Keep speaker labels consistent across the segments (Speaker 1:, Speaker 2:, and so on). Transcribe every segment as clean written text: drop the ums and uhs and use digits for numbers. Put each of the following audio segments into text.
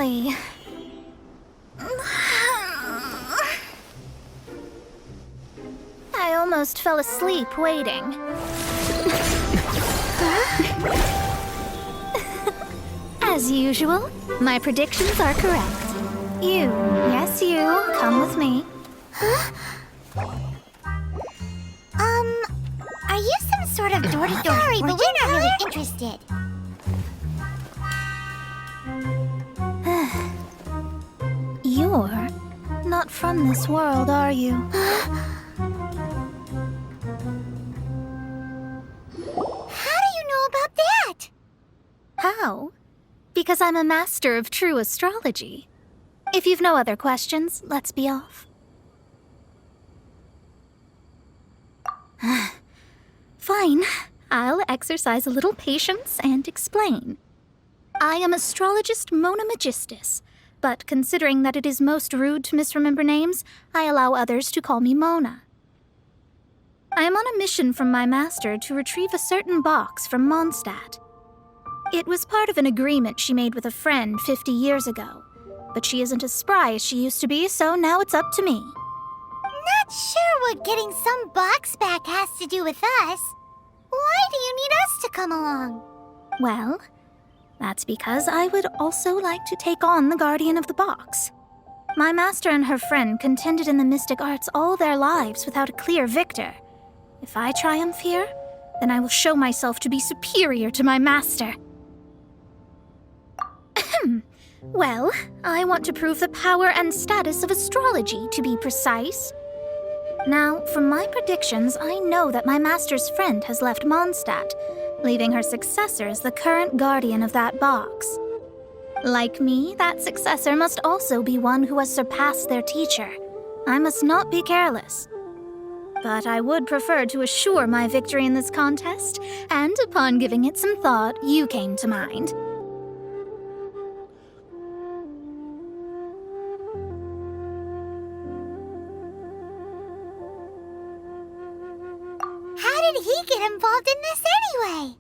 Speaker 1: Finally. I almost fell asleep waiting. As usual, my predictions are correct. You, yes you, come with me.
Speaker 2: Are you some sort of door-to-door? Sorry, but we're not really interested.
Speaker 1: You're not from this world, are you?
Speaker 2: How do you know about that?
Speaker 1: How? Because I'm a master of true astrology. If you've no other questions, let's be off. Fine. I'll exercise a little patience and explain. I am astrologist Mona Magistus, but considering that it is most rude to misremember names, I allow others to call me Mona. I am on a mission from my master to retrieve a certain box from Mondstadt. It was part of an agreement she made with a friend 50 years ago, but she isn't as spry as she used to be, so now it's up to me.
Speaker 2: Not sure what getting some box back has to do with us. Why do you need us to come along?
Speaker 1: Well, that's because I would also like to take on the guardian of the box. My master and her friend contended in the mystic arts all their lives without a clear victor. If I triumph here, then I will show myself to be superior to my master. Well, I want to prove the power and status of astrology, to be precise. Now, from my predictions, I know that my master's friend has left Mondstadt, leaving her successor as the current guardian of that box. Like me, that successor must also be one who has surpassed their teacher. I must not be careless. But I would prefer to assure my victory in this contest, and upon giving it some thought, you came to mind.
Speaker 2: How did he get involved in this anyway?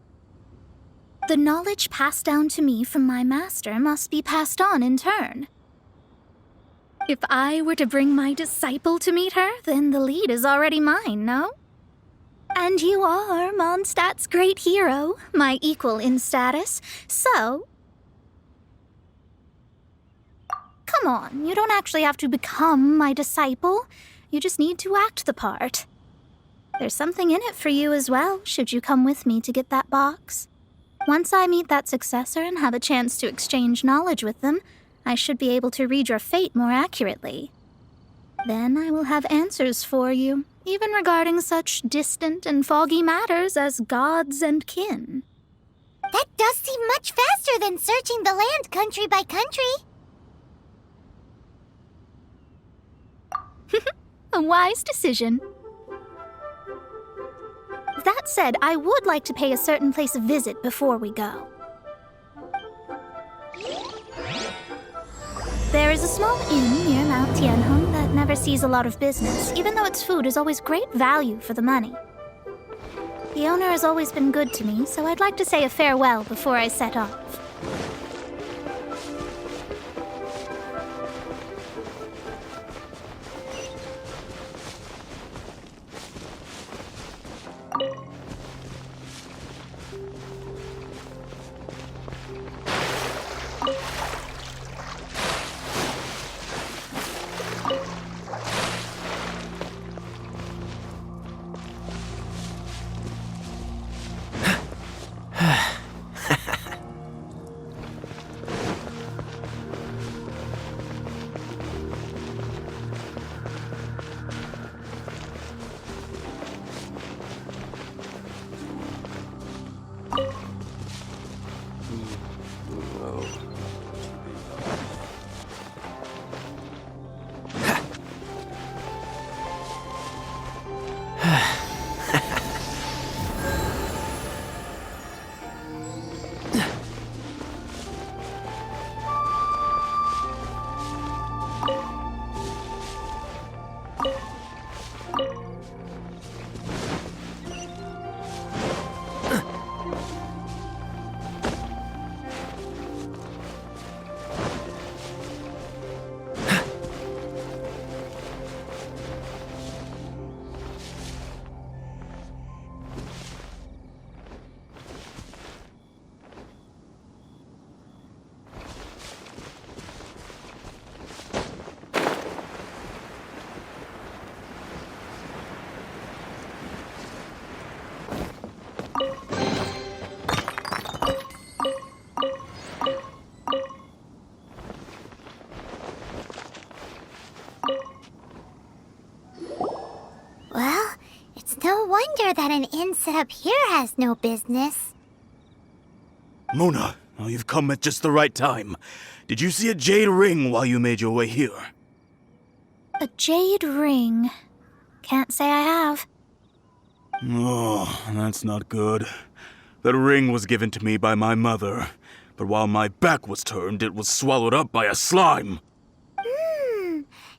Speaker 1: The knowledge passed down to me from my master must be passed on in turn. If I were to bring my disciple to meet her, then the lead is already mine, no? And you are Mondstadt's great hero, my equal in status, so... Come on, you don't actually have to become my disciple. You just need to act the part. There's something in it for you as well, should you come with me to get that box. Once I meet that successor and have a chance to exchange knowledge with them, I should be able to read your fate more accurately. Then I will have answers for you, even regarding such distant and foggy matters as gods and kin.
Speaker 2: That does seem much faster than searching the land country by country.
Speaker 1: A wise decision. That said, I would like to pay a certain place a visit before we go. There is a small inn near Mount Tianheng that never sees a lot of business, even though its food is always great value for the money. The owner has always been good to me, so I'd like to say a farewell before I set off.
Speaker 2: somewhere that an inn set up here has no business.
Speaker 3: Mona, oh, you've come at just the right time. Did you see a jade ring while you made your way here?
Speaker 1: A jade ring. Can't say I have.
Speaker 3: Oh, that's not good. That ring was given to me by my mother, but while my back was turned, it was swallowed up by a slime.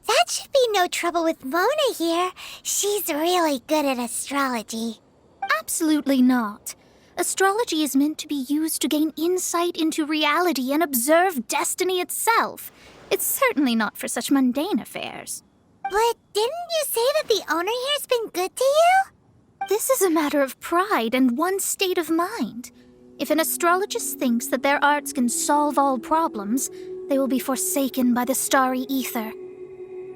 Speaker 2: That should be no trouble with Mona here. She's really good at astrology.
Speaker 1: Absolutely not. Astrology is meant to be used to gain insight into reality and observe destiny itself. It's certainly not for such mundane affairs.
Speaker 2: But didn't you say that the owner here's been good to you?
Speaker 1: This is a matter of pride and one's state of mind. If an astrologist thinks that their arts can solve all problems, they will be forsaken by the starry ether.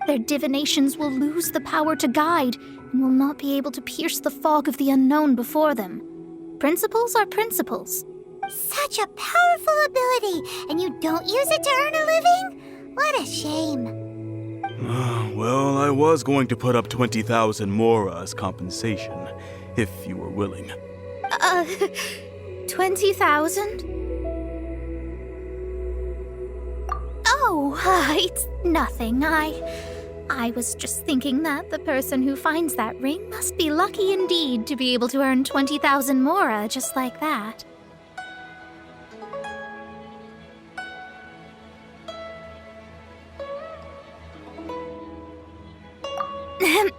Speaker 1: Their divinations will lose the power to guide and will not be able to pierce the fog of the unknown before them. Principles are principles.
Speaker 2: Such a powerful ability, and you don't use it to earn a living? What a shame.
Speaker 3: Well, I was going to put up 20,000 mora as compensation, if you were willing.
Speaker 1: 20,000? Oh, it's nothing. I was just thinking that the person who finds that ring must be lucky indeed to be able to earn 20,000 mora just like that.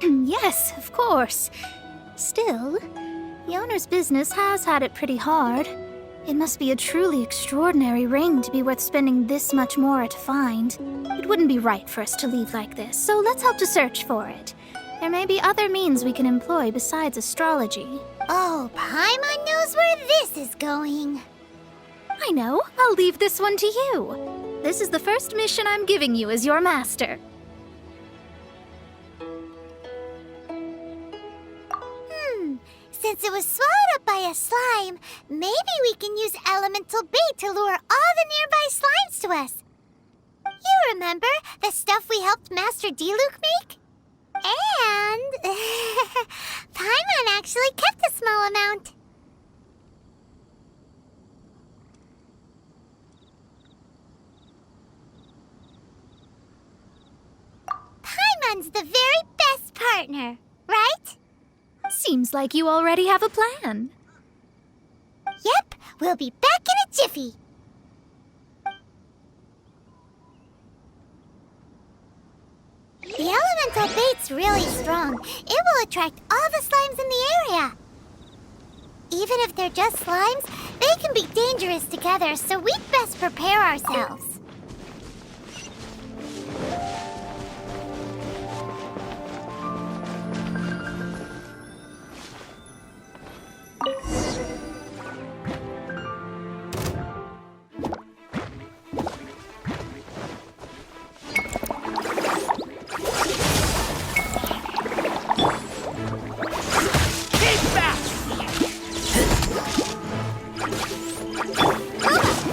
Speaker 1: Yes, of course. Still, the owner's business has had it pretty hard. It must be a truly extraordinary ring to be worth spending this much more to find. It wouldn't be right for us to leave like this, so let's help to search for it. There may be other means we can employ besides astrology.
Speaker 2: Oh, Paimon knows where this is going.
Speaker 1: I know. I'll leave this one to you. This is the first mission I'm giving you as your master.
Speaker 2: Since it was swallowed up by a slime, maybe we can use elemental bait to lure all the nearby slimes to us. You remember the stuff we helped Master Diluc make? And Paimon actually kept a small amount. Paimon's the very best partner, right?
Speaker 1: Seems like you already have a plan.
Speaker 2: Yep, we'll be back in a jiffy. The elemental bait's really strong. It will attract all the slimes in the area. Even if they're just slimes, they can be dangerous together, so we'd best prepare ourselves.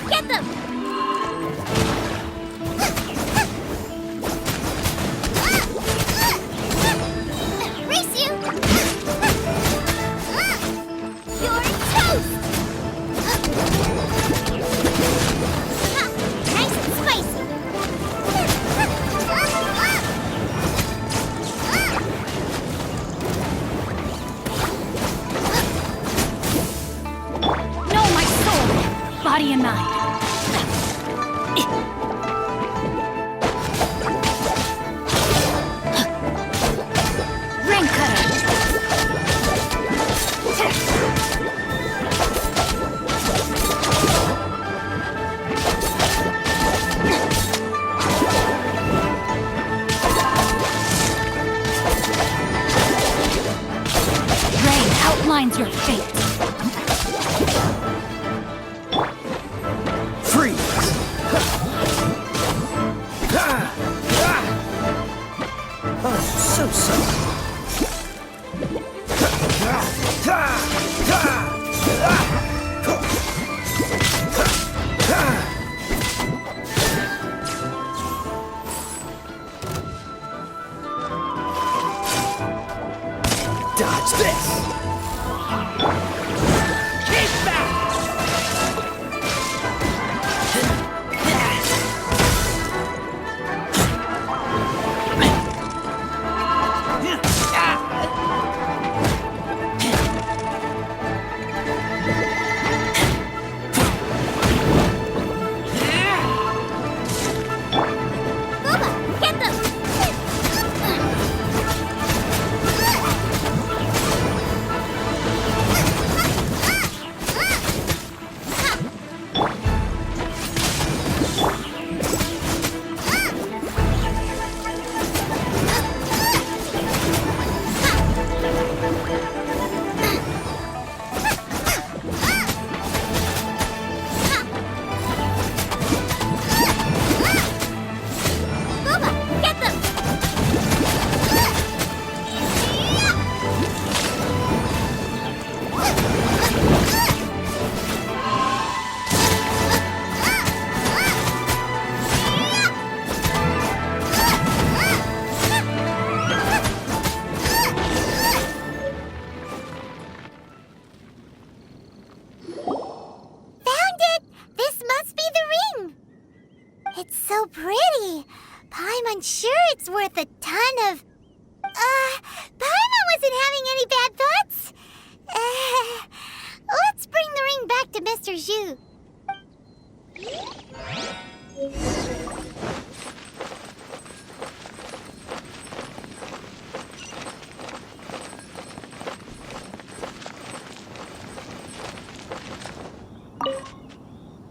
Speaker 1: Get them!
Speaker 2: Race you! You're toast! Nice and spicy!
Speaker 1: No, my soul! Body and mind. Ring cutter! Rain outlines your fate.
Speaker 4: Freeze! Oh, so sorry. Dodge this!
Speaker 2: unsure it's worth a ton of... Paimon wasn't having any bad thoughts. Let's bring the ring back to Mr. Zhu.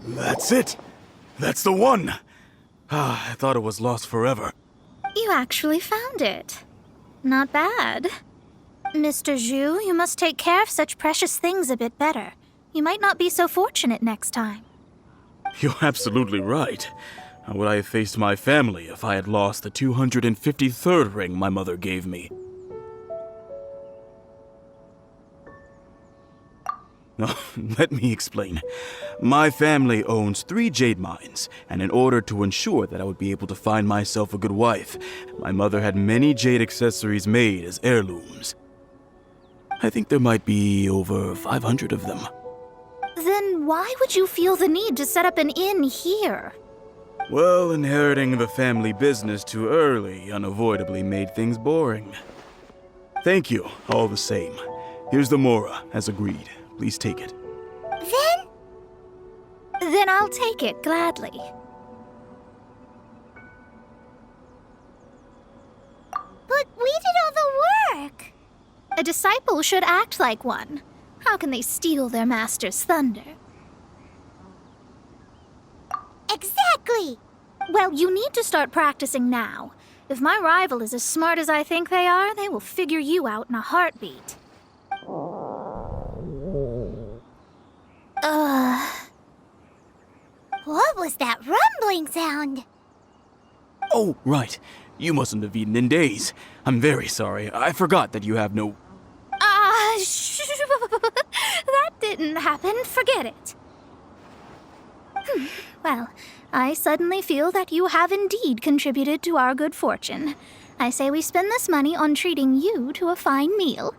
Speaker 3: That's it! That's the one! Ah, I thought it was lost forever.
Speaker 1: You actually found it. Not bad. Mr. Zhu, you must take care of such precious things a bit better. You might not be so fortunate next time.
Speaker 3: You're absolutely right. How would I have faced my family if I had lost the 253rd ring my mother gave me? No, let me explain. My family owns 3 jade mines, and in order to ensure that I would be able to find myself a good wife, my mother had many jade accessories made as heirlooms. I think there might be over 500 of them.
Speaker 1: Then why would you feel the need to set up an inn here?
Speaker 3: Well, inheriting the family business too early unavoidably made things boring. Thank you, all the same. Here's the Mora, as agreed. Please take it.
Speaker 1: Then I'll take it gladly.
Speaker 2: But we did all the work.
Speaker 1: A disciple should act like one. How can they steal their master's thunder?
Speaker 2: Exactly.
Speaker 1: Well, you need to start practicing now. If my rival is as smart as I think they are, they will figure you out in a heartbeat.
Speaker 2: What was that rumbling sound?
Speaker 3: Oh, right. You mustn't have eaten in days. I'm very sorry. I forgot that you have no...
Speaker 1: That didn't happen. Forget it. Well, I suddenly feel that you have indeed contributed to our good fortune. I say we spend this money on treating you to a fine meal.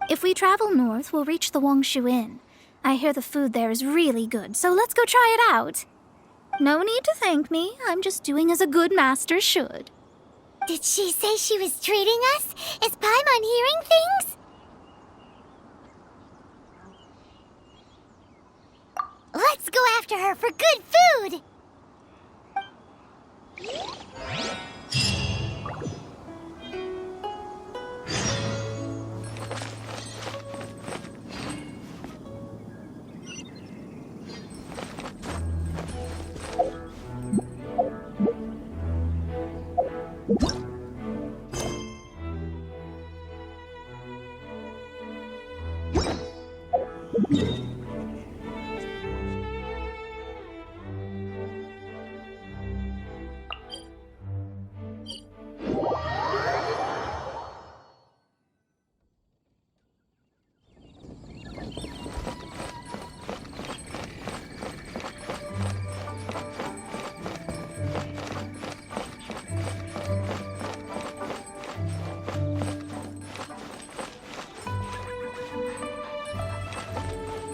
Speaker 1: If we travel north, we'll reach the Wongshu Inn. I hear the food there is really good, so let's go try it out. No need to thank me. I'm just doing as a good master should.
Speaker 2: Did she say she was treating us? Is Paimon hearing things? Let's go after her for good food!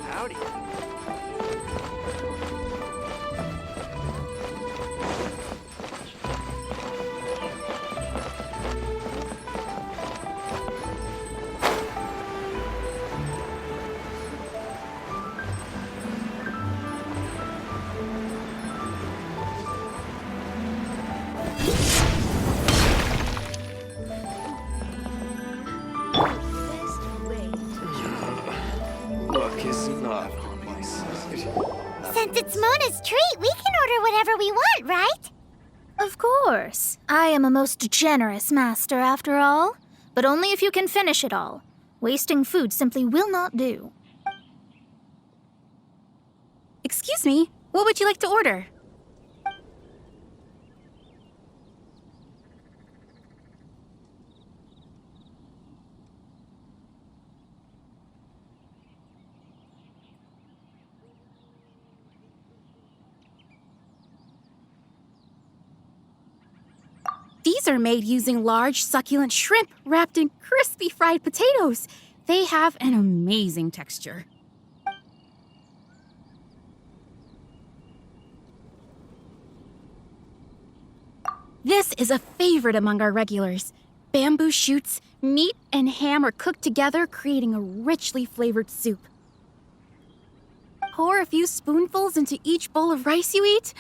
Speaker 4: Howdy. Luck is not on my side.
Speaker 2: Since it's Mona's treat, we can order whatever we want, right?
Speaker 1: Of course. I am a most generous master, after all. But only if you can finish it all. Wasting food simply will not do.
Speaker 5: Excuse me, what would you like to order? These are made using large, succulent shrimp wrapped in crispy fried potatoes. They have an amazing texture. This is a favorite among our regulars. Bamboo shoots, meat, and ham are cooked together, creating a richly flavored soup. Pour a few spoonfuls into each bowl of rice you eat.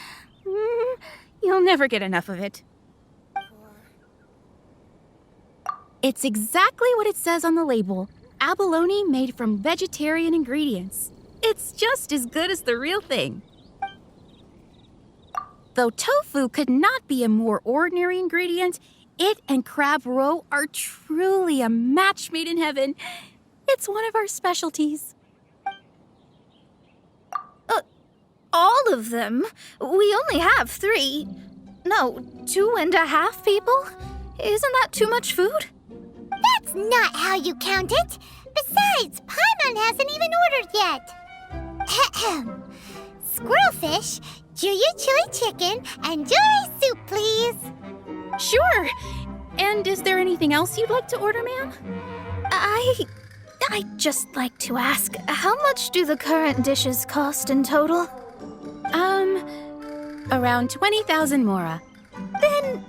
Speaker 5: You'll never get enough of it. It's exactly what it says on the label. Abalone made from vegetarian ingredients. It's just as good as the real thing. Though tofu could not be a more ordinary ingredient, it and crab roe are truly a match made in heaven. It's one of our specialties.
Speaker 1: All of them? We only have 3. No, 2.5 people? Isn't that too much food?
Speaker 2: That's not how you count it. Besides, Paimon hasn't even ordered yet. Ahem. Squirrelfish, Juyu chili chicken, and Juri soup, please.
Speaker 5: Sure. And is there anything else you'd like to order, ma'am?
Speaker 1: I'd just like to ask, how much do the current dishes cost in total?
Speaker 5: Around 20,000 mora.
Speaker 1: Then,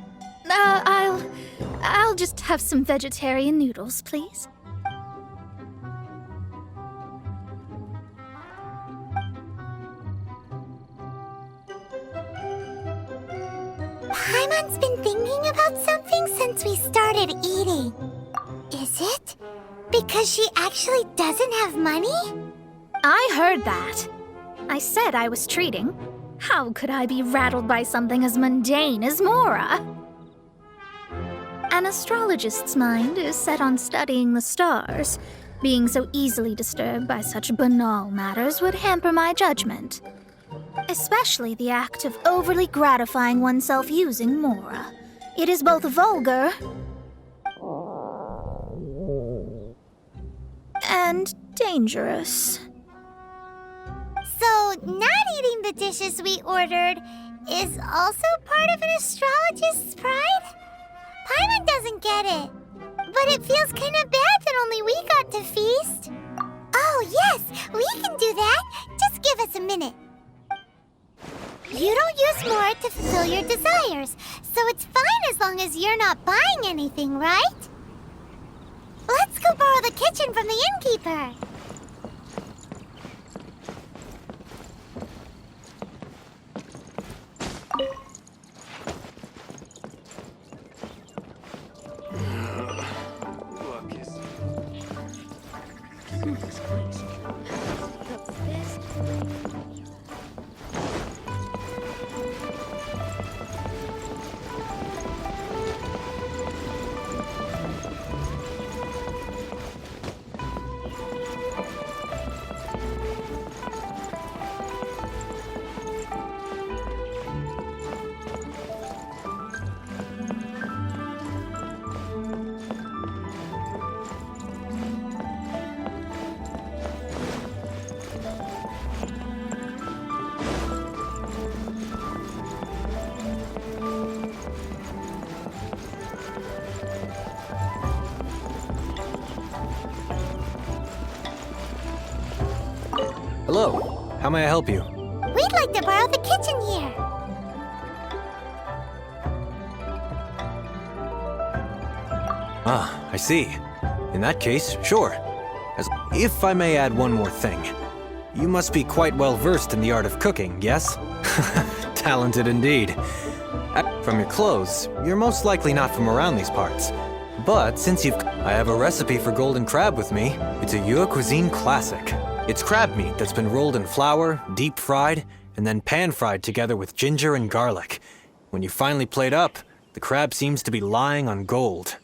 Speaker 1: I'll just have some vegetarian noodles, please.
Speaker 2: Paimon's been thinking about something since we started eating. Is it because she actually doesn't have money?
Speaker 1: I heard that. I said I was treating. How could I be rattled by something as mundane as Mora? An astrologist's mind is set on studying the stars. Being so easily disturbed by such banal matters would hamper my judgment. Especially the act of overly gratifying oneself using Mora. It is both vulgar and dangerous.
Speaker 2: So, not eating the dishes we ordered is also part of an astrologist's pride? Paimon doesn't get it. But it feels kind of bad that only we got to feast. Oh, yes, we can do that. Just give us a minute. You don't use more to fulfill your desires, so it's fine as long as you're not buying anything, right? Let's go borrow the kitchen from the innkeeper.
Speaker 4: Look, it's
Speaker 6: Hello, how may I help you?
Speaker 2: We'd like to borrow the kitchen here.
Speaker 6: Ah, I see. In that case, sure. If I may add one more thing. You must be quite well versed in the art of cooking, yes? Talented indeed. From your clothes, you're most likely not from around these parts. But since I have a recipe for golden crab with me. It's a Yue cuisine classic. It's crab meat that's been rolled in flour, deep fried, and then pan-fried together with ginger and garlic. When you finally plate up, the crab seems to be lying on gold.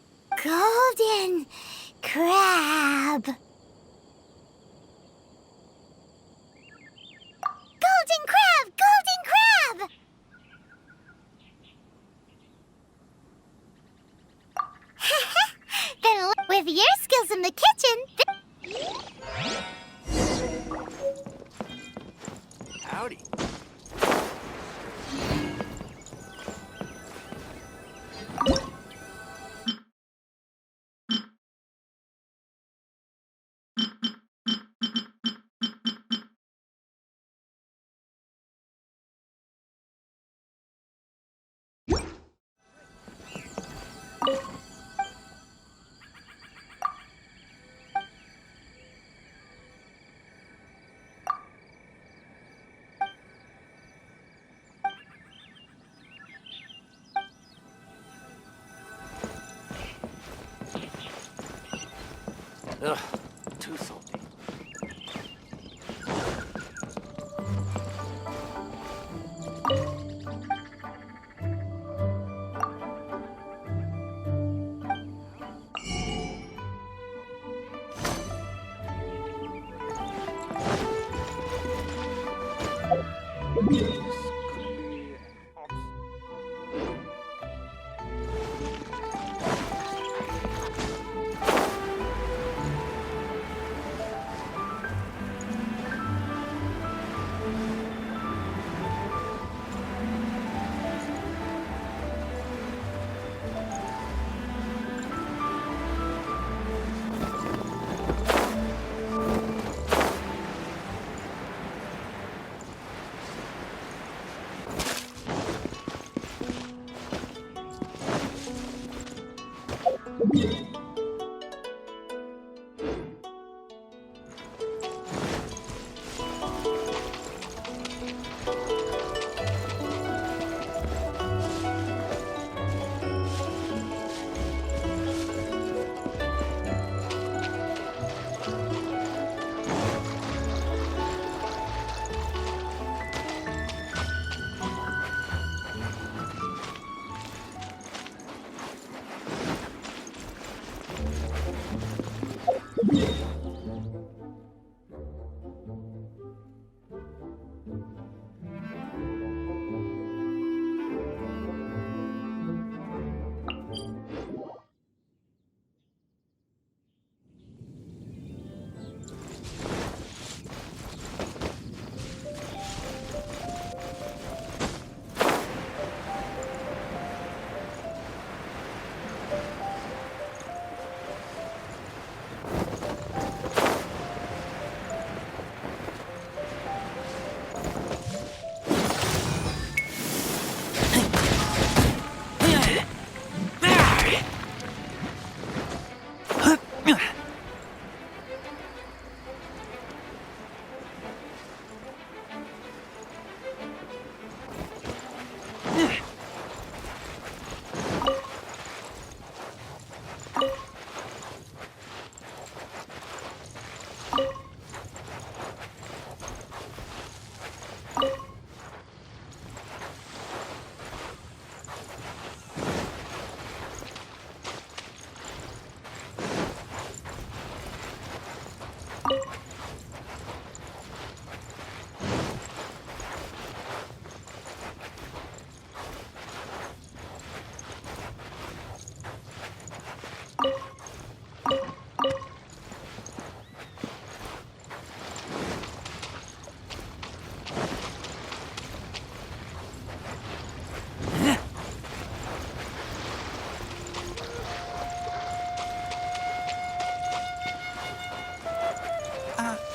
Speaker 2: Golden crab. Golden crab! Golden crab! Then with your skills in the kitchen...
Speaker 4: howdy. Ugh, too salty.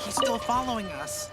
Speaker 7: He's still following us.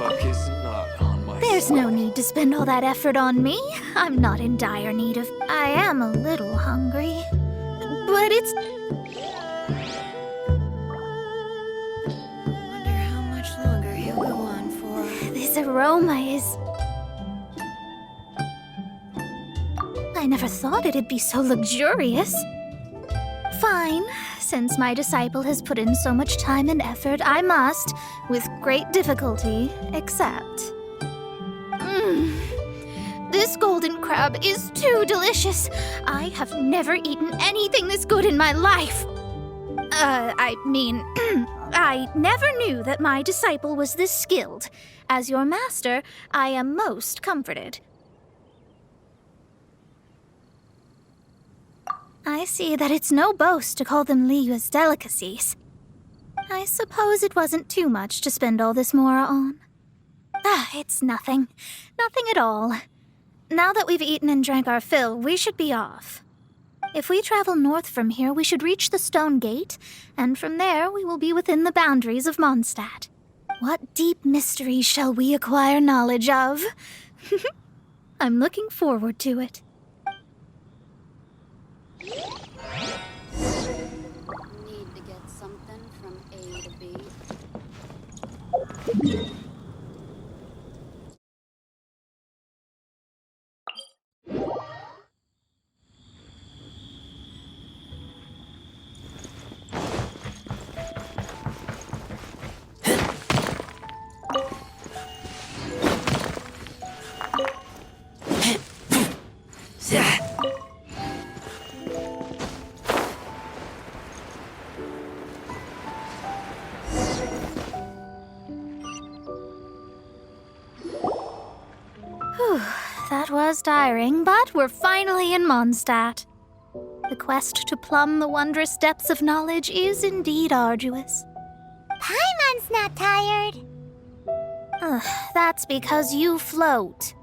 Speaker 4: Luck is not on my
Speaker 1: There's
Speaker 4: side.
Speaker 1: no need to spend all that effort on me. I'm not in dire need of. I am a little hungry. But it's.
Speaker 8: Wonder how much longer he'll go on for.
Speaker 1: This aroma is... I never thought it'd be so luxurious. Fine. Since my disciple has put in so much time and effort, I must, with great difficulty, accept. This golden crab is too delicious. I have never eaten anything this good in my life. I never knew that my disciple was this skilled. As your master, I am most comforted. I see that it's no boast to call them Liyue's delicacies. I suppose it wasn't too much to spend all this mora on. It's nothing. Nothing at all. Now that we've eaten and drank our fill, we should be off. If we travel north from here, we should reach the Stone Gate, and from there we will be within the boundaries of Mondstadt. What deep mysteries shall we acquire knowledge of? I'm looking forward to it.
Speaker 8: Need to get something from A to B.
Speaker 1: That was tiring, but we're finally in Mondstadt. The quest to plumb the wondrous depths of knowledge is indeed arduous.
Speaker 2: Paimon's not tired.
Speaker 1: That's because you float.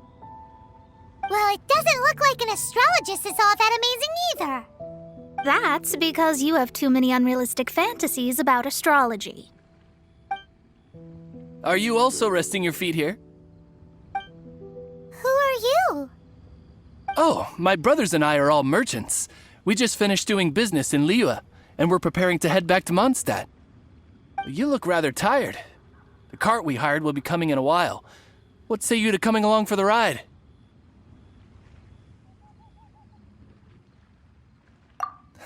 Speaker 2: Well, it doesn't look like an astrologist is all that amazing either.
Speaker 1: That's because you have too many unrealistic fantasies about astrology.
Speaker 9: Are you also resting your feet here?
Speaker 2: Who are you?
Speaker 9: Oh, my brothers and I are all merchants. We just finished doing business in Liyue, and we're preparing to head back to Mondstadt. You look rather tired. The cart we hired will be coming in a while. What say you to coming along for the ride?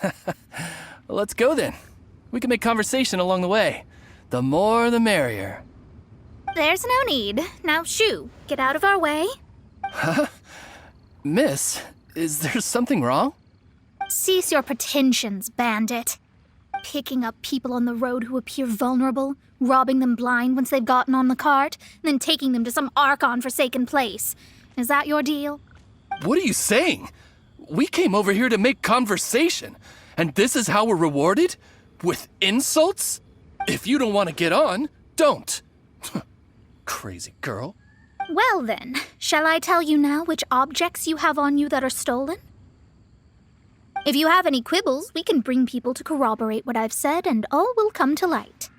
Speaker 9: Well, let's go then. We can make conversation along the way. The more the merrier.
Speaker 1: There's no need. Now shoo, get out of our way.
Speaker 9: Huh? Miss, is there something wrong?
Speaker 1: Cease your pretensions, bandit. Picking up people on the road who appear vulnerable, robbing them blind once they've gotten on the cart, and then taking them to some Archon-forsaken place. Is that your deal?
Speaker 9: What are you saying? We came over here to make conversation, and this is how we're rewarded? With insults? If you don't want to get on, don't. Crazy girl.
Speaker 1: Well then, shall I tell you now which objects you have on you that are stolen? If you have any quibbles, we can bring people to corroborate what I've said, and all will come to light.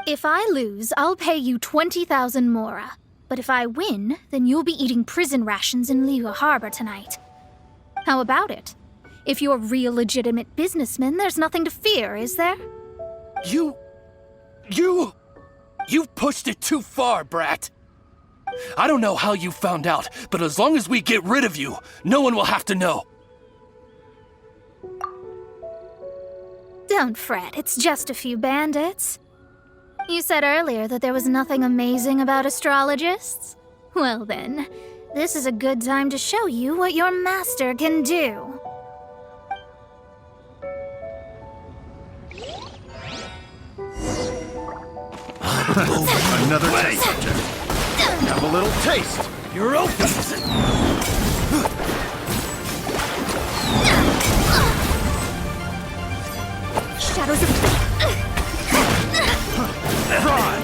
Speaker 1: If I lose, I'll pay you 20,000 mora. But if I win, then you'll be eating prison rations in Liyue Harbor tonight. How about it? If you're real legitimate businessmen, there's nothing to fear, is there?
Speaker 9: You've pushed it too far, brat. I don't know how you found out, but as long as we get rid of you, no one will have to know.
Speaker 1: Don't fret, it's just a few bandits. You said earlier that there was nothing amazing about astrologists? Well then, this is a good time to show you what your master can do.
Speaker 10: Another taste. Have a little taste.
Speaker 9: You're open.
Speaker 1: Shadows of fate.
Speaker 10: Try.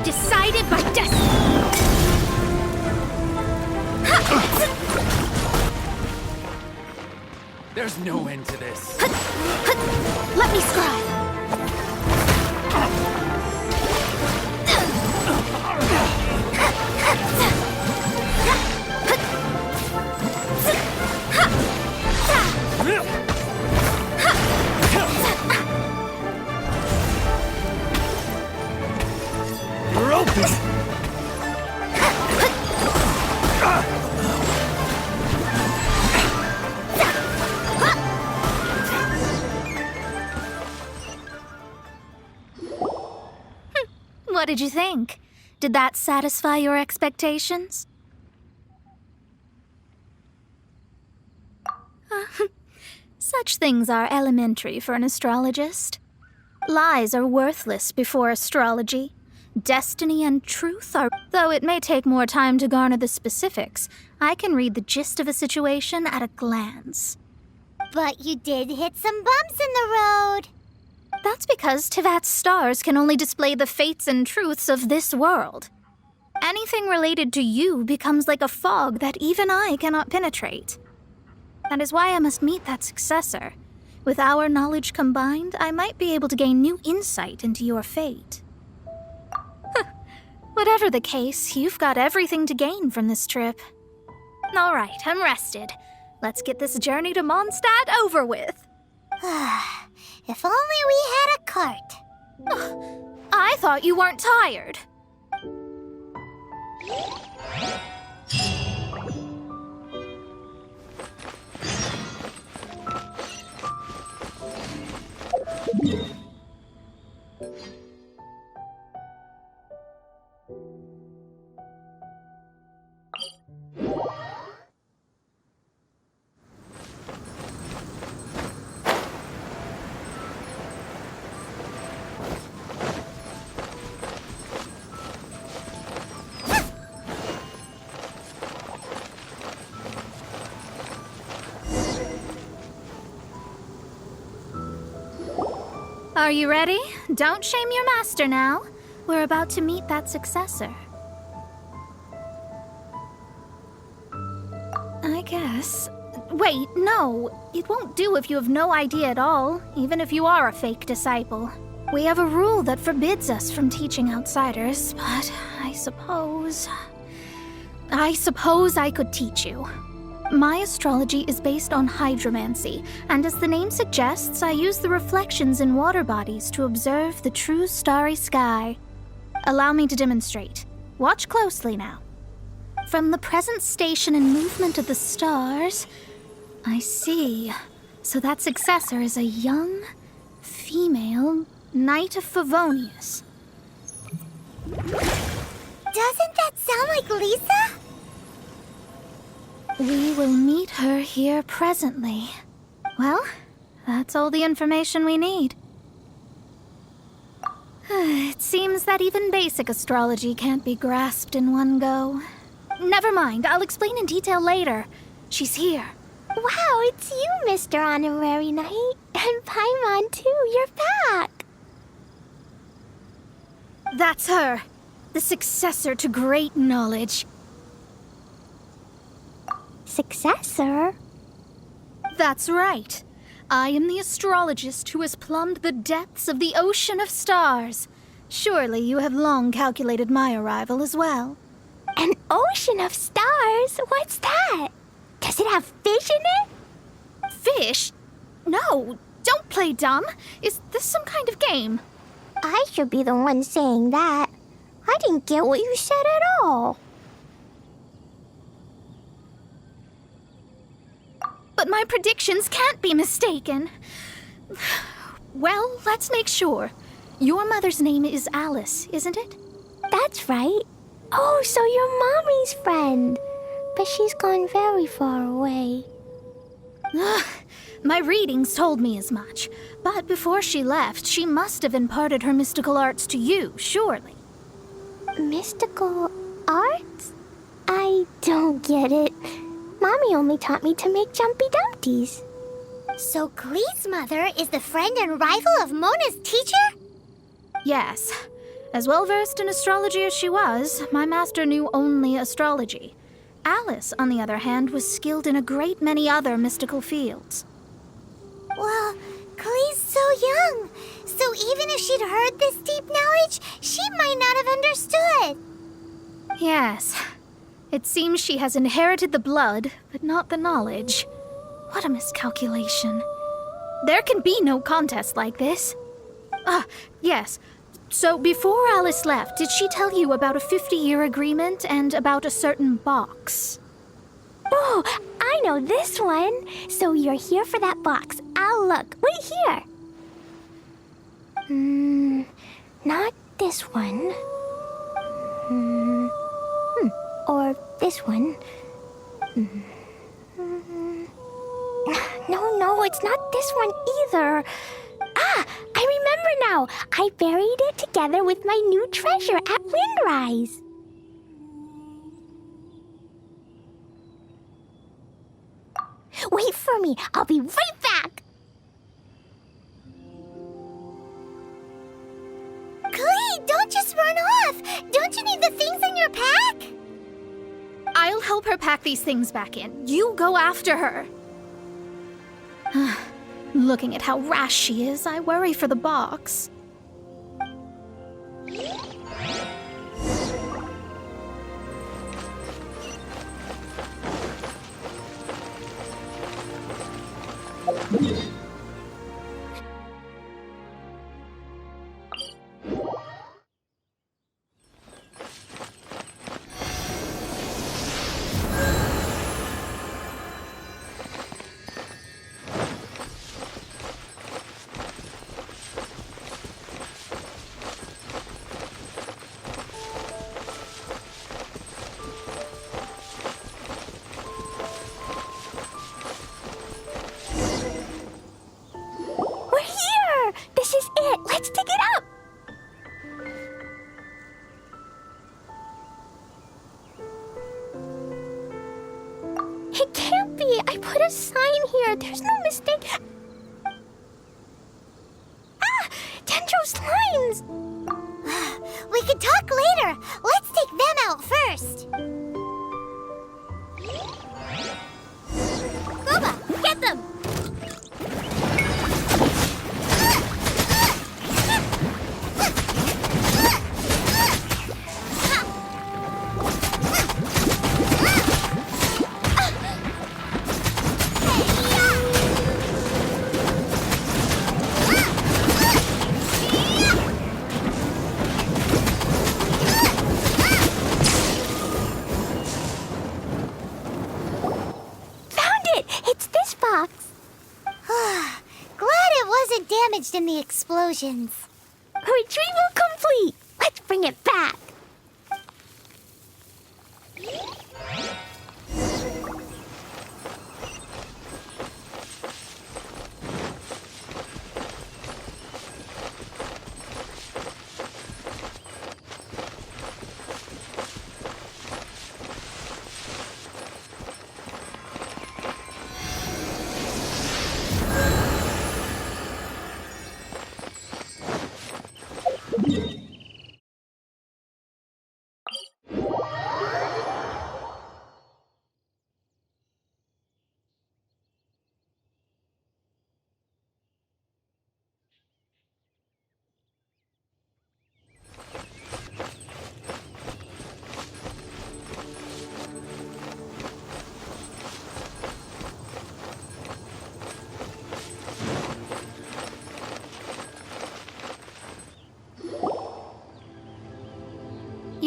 Speaker 1: Decided by destiny!
Speaker 9: There's no end to this.
Speaker 1: Let me scribe! What did you think? Did that satisfy your expectations? Such things are elementary for an astrologist. Lies are worthless before astrology. Destiny and truth are... Though it may take more time to garner the specifics, I can read the gist of a situation at a glance.
Speaker 2: But you did hit some bumps in the road.
Speaker 1: That's because Tivat's stars can only display the fates and truths of this world. Anything related to you becomes like a fog that even I cannot penetrate. That is why I must meet that successor. With our knowledge combined, I might be able to gain new insight into your fate. Whatever the case, you've got everything to gain from this trip. All right, I'm rested. Let's get this journey to Mondstadt over with.
Speaker 2: If only we had a cart.
Speaker 1: I thought you weren't tired. Are you ready? Don't shame your master now. We're about to meet that successor. I guess. Wait, no. It won't do if you have no idea at all, even if you are a fake disciple. We have a rule that forbids us from teaching outsiders, but I suppose I could teach you. My astrology is based on hydromancy, and as the name suggests, I use the reflections in water bodies to observe the true starry sky. Allow me to demonstrate. Watch closely now. From the present station and movement of the stars, I see. So that successor is a young, female Knight of Favonius.
Speaker 2: Doesn't that sound like Lisa?
Speaker 1: We will meet her here presently. Well, that's all the information we need. It seems that even basic astrology can't be grasped in one go. Never mind, I'll explain in detail later. She's here.
Speaker 2: Wow, it's you, Mr. Honorary Knight. And Paimon, too. You're back.
Speaker 1: That's her. The successor to great knowledge.
Speaker 2: Successor?
Speaker 1: That's right. I am the astrologist who has plumbed the depths of the ocean of stars. Surely you have long calculated my arrival as well.
Speaker 2: An ocean of stars? What's that? Does it have fish in it?
Speaker 1: Fish? No, don't play dumb. Is this some kind of game?
Speaker 2: I should be the one saying that. I didn't get what you said at all.
Speaker 1: But my predictions can't be mistaken. Well, let's make sure. Your mother's name is Alice, isn't it?
Speaker 2: That's right. Oh, so you're Mommy's friend. But she's gone very far away.
Speaker 1: My readings told me as much. But before she left, she must have imparted her mystical arts to you, surely.
Speaker 2: Mystical arts? I don't get it. Mommy only taught me to make Jumpy Dumpties. So Glee's mother is the friend and rival of Mona's teacher?
Speaker 1: Yes. As well versed in astrology as she was, my master knew only astrology. Alice, on the other hand, was skilled in a great many other mystical fields.
Speaker 2: Well, Glee's so young. So even if she'd heard this deep knowledge, she might not have understood.
Speaker 1: Yes. It seems she has inherited the blood, but not the knowledge. What a miscalculation. There can be no contest like this. Yes. So before Alice left, did she tell you about a 50-year agreement and about a certain box?
Speaker 2: Oh, I know this one. So you're here for that box. I'll look. Wait here. Not this one. Or this one. No, it's not this one either. I remember now. I buried it together with my new treasure at Windrise. Wait for me. I'll be right back. Glee, don't just run off. Don't you need the things in your pack?
Speaker 1: I'll help her pack these things back in. You go after her. Looking at how rash she is, I worry for the box.
Speaker 2: Let's dig it up! It can't be. I put a sign here. There's no mistake. Dendro's lines! We can talk later. Let's take them out first. Boba, get them! Damaged in the explosions. Retrieval complete! Let's bring it back!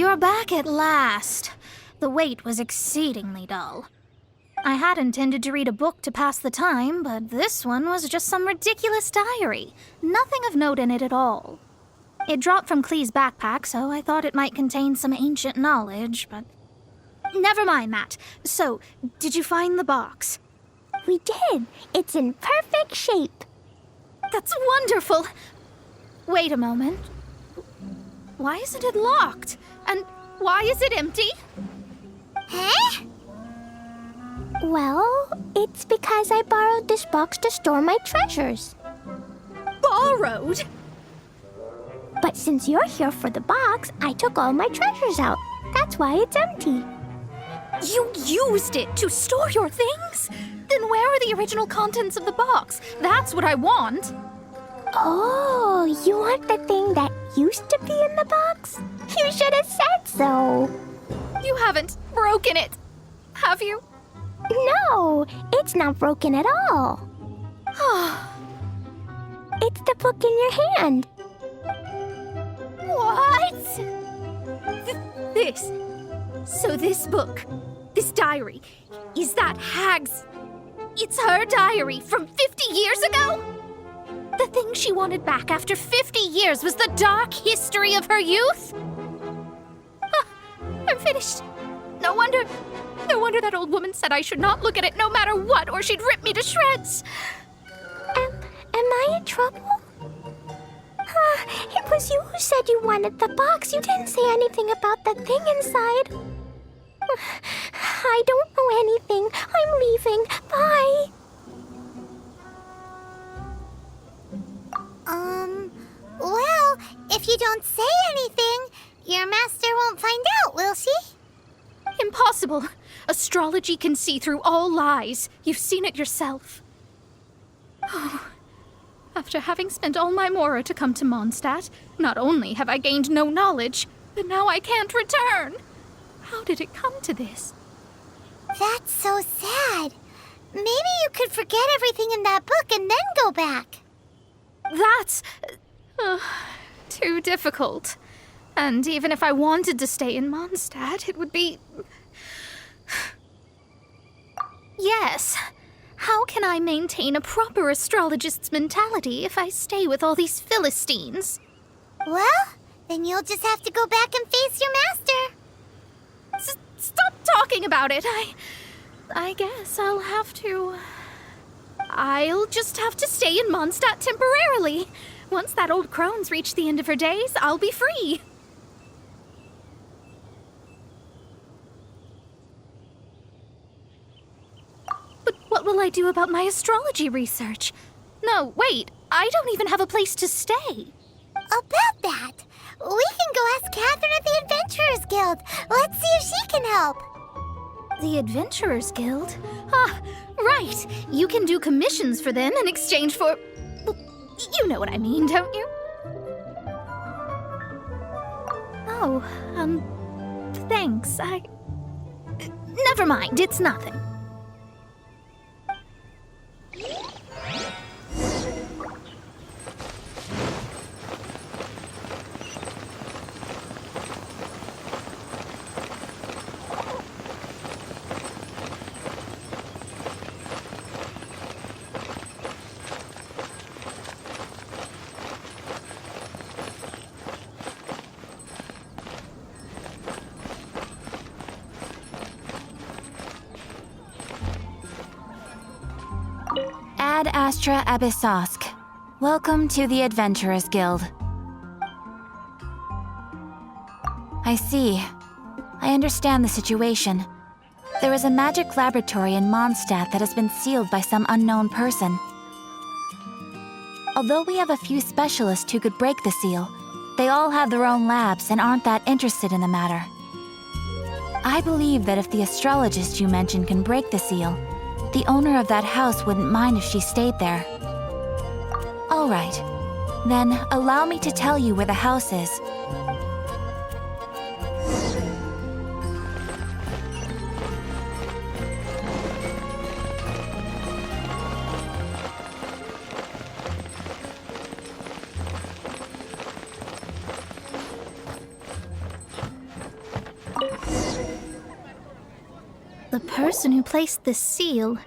Speaker 1: You're back at last. The wait was exceedingly dull. I had intended to read a book to pass the time, but this one was just some ridiculous diary. Nothing of note in it at all. It dropped from Clee's backpack, so I thought it might contain some ancient knowledge, but... Never mind that. So, did you find the box?
Speaker 2: We did. It's in perfect shape.
Speaker 1: That's wonderful! Wait a moment. Why isn't it locked? And why is it empty?
Speaker 2: Huh? Well, it's because I borrowed this box to store my treasures.
Speaker 1: Borrowed?
Speaker 2: But since you're here for the box, I took all my treasures out. That's why it's empty.
Speaker 1: You used it to store your things? Then where are the original contents of the box? That's what I want.
Speaker 2: Oh, you want the thing that used to be in the box? You should have said so.
Speaker 1: You haven't broken it, have you?
Speaker 2: No, it's not broken at all. It's the book in your hand.
Speaker 1: What? This. So this book, this diary, is that Hag's... It's her diary from 50 years ago? The thing she wanted back after 50 years was the dark history of her youth? I'm finished. No wonder that old woman said I should not look at it no matter what, or she'd rip me to shreds.
Speaker 2: Am I in trouble? It was you who said you wanted the box. You didn't say anything about the thing inside. I don't know anything. I'm leaving. Bye. Well, if you don't say anything, your master won't find out, will she?
Speaker 1: Impossible. Astrology can see through all lies. You've seen it yourself. Oh. After having spent all my mora to come to Mondstadt, not only have I gained no knowledge, but now I can't return. How did it come to this?
Speaker 2: That's so sad. Maybe you could forget everything in that book and then go back.
Speaker 1: That's... too difficult. And even if I wanted to stay in Mondstadt, it would be... Yes. How can I maintain a proper astrologist's mentality if I stay with all these Philistines?
Speaker 2: Well, then you'll just have to go back and face your master.
Speaker 1: Stop talking about it. I guess I'll have to... I'll just have to stay in Mondstadt temporarily. Once that old crone's reached the end of her days, I'll be free. But what will I do about my astrology research? No, wait, I don't even have a place to stay.
Speaker 2: About that, we can go ask Catherine at the Adventurers Guild. Let's see if she can help.
Speaker 1: The Adventurers Guild? Ah, right. You can do commissions for them in exchange for... Well, you know what I mean, don't you? Oh, thanks. Never mind, it's nothing.
Speaker 11: Ad Astra Abyssosk. Welcome to the Adventurers Guild. I see. I understand the situation. There is a magic laboratory in Mondstadt that has been sealed by some unknown person. Although we have a few specialists who could break the seal, they all have their own labs and aren't that interested in the matter. I believe that if the astrologist you mentioned can break the seal, the owner of that house wouldn't mind if she stayed there. All right. Then allow me to tell you where the house is.
Speaker 1: The person who placed this seal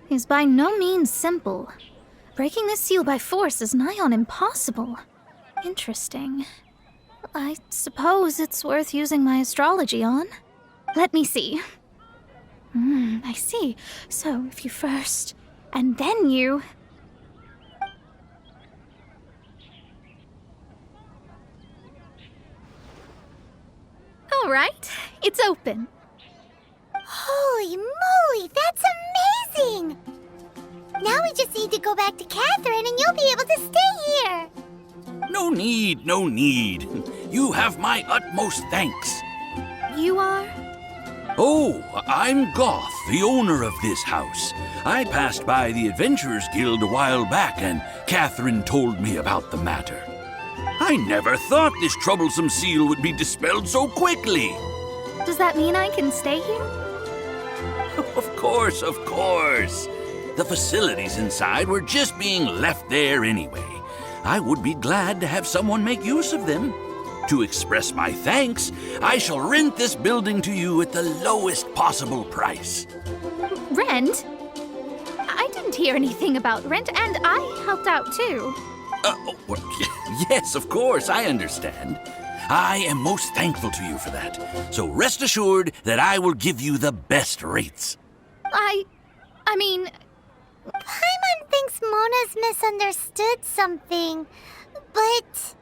Speaker 1: is by no means simple. Breaking this seal by force is nigh on impossible. Interesting. I suppose it's worth using my astrology on. Let me see. I see. So if you first, and then you... All right, it's open.
Speaker 2: Holy moly, that's amazing! Now we just need to go back to Catherine and you'll be able to stay here.
Speaker 10: No need, no need. You have my utmost thanks.
Speaker 1: You are?
Speaker 10: Oh, I'm Goth, the owner of this house. I passed by the Adventurers Guild a while back, and Catherine told me about the matter. I never thought this troublesome seal would be dispelled so quickly.
Speaker 1: Does that mean I can stay here?
Speaker 10: Of course, of course. The facilities inside were just being left there anyway. I would be glad to have someone make use of them. To express my thanks, I shall rent this building to you at the lowest possible price.
Speaker 1: Rent? I didn't hear anything about rent, and I helped out too.
Speaker 10: Yes, of course, I understand. I am most thankful to you for that. So rest assured that I will give you the best rates.
Speaker 1: I mean...
Speaker 2: Paimon thinks Mona's misunderstood something, but...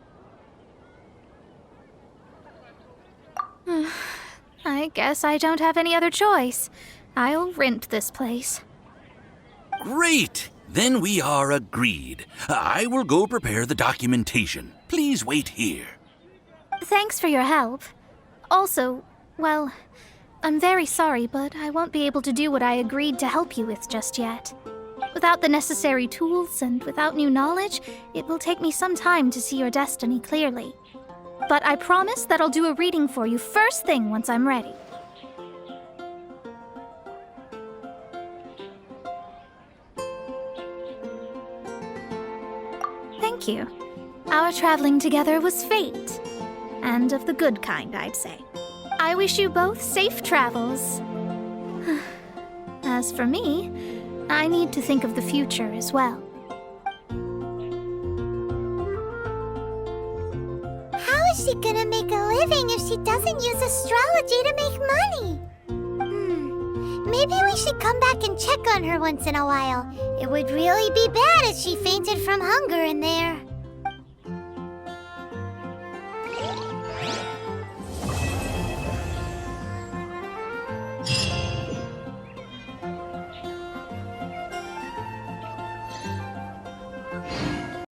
Speaker 1: I guess I don't have any other choice. I'll rent this place.
Speaker 10: Great! Then we are agreed. I will go prepare the documentation. Please wait here.
Speaker 1: Thanks for your help. Also, well, I'm very sorry, but I won't be able to do what I agreed to help you with just yet. Without the necessary tools and without new knowledge, it will take me some time to see your destiny clearly. But I promise that I'll do a reading for you first thing once I'm ready. Thank you. Our traveling together was fate. And of the good kind, I'd say. I wish you both safe travels. As for me, I need to think of the future as well.
Speaker 2: How is she gonna make a living if she doesn't use astrology to make money? Maybe we should come back and check on her once in a while. It would really be bad if she fainted from hunger in there.